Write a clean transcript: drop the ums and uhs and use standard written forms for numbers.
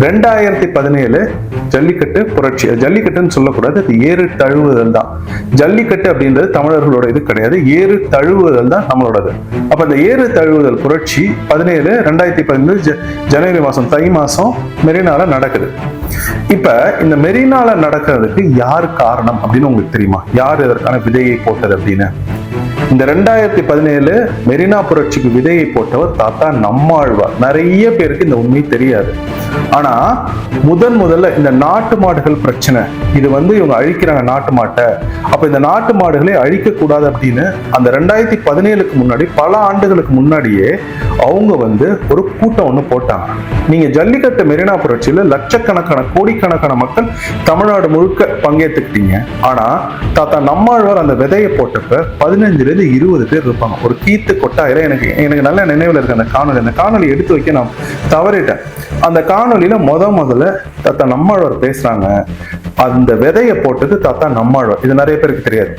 2017 ஜல்லிக்கட்டு புரட்சி. ஜல்லிக்கட்டுன்னு சொல்லக்கூடாது, அது ஏறு தழுவுதல் தான். ஜல்லிக்கட்டு அப்படின்றது தமிழர்களோட இது கிடையாது, ஏறு தழுவுதல் தான் நம்மளோடது. அப்ப இந்த ஏறு தழுவுதல் புரட்சி 2017 ஜனவரி மாசம், தை மாசம் மெரினால நடக்குது. இப்ப இந்த மெரினால நடக்கிறதுக்கு யார் காரணம் அப்படின்னு உங்களுக்கு தெரியுமா? யார் இதற்கான விதையை போட்டது அப்படின்னு? இந்த 2017 மெரினா புரட்சிக்கு விதையை போட்டவர் தாத்தா நம்மாழ்வார். நிறைய பேருக்கு இந்த உண்மை தெரியாது. ஆனா முதல்ல இந்த நாட்டு மாடுகள் பிரச்சனை, இது இவங்க அழிக்கிறாங்க நாட்டு மாட்டை. அப்ப இந்த நாட்டு மாடுகளை அழிக்க கூடாது அப்படின்னு அந்த 2017க்கு முன்னாடி, பல ஆண்டுகளுக்கு முன்னாடியே அவங்க ஒரு கூட்டம் ஒண்ணு போட்டாங்க. நீங்க ஜல்லிக்கட்டு மெரினா புரட்சியில லட்சக்கணக்கான கோடிக்கணக்கான மக்கள் தமிழ்நாடு முழுக்க பங்கேற்றுக்கிட்டீங்க. ஆனா தாத்தா நம்மாழ்வார் அந்த விதையை போட்டப்ப 15-20 பேர் இருப்பாங்க. ஒரு கீத்து கொட்டாயிரம். எனக்கு நல்ல நினைவுல இருக்கு அந்த காணொலி எடுத்து வைக்க நான் தவறிட்டேன். அந்த காணொலியில முதல்ல தாத்தா நம்மாழ்வார் பேசுறாங்க. அந்த விதையை போட்டது தாத்தா நம்மாழ்வார். இது நிறைய பேருக்கு தெரியாது.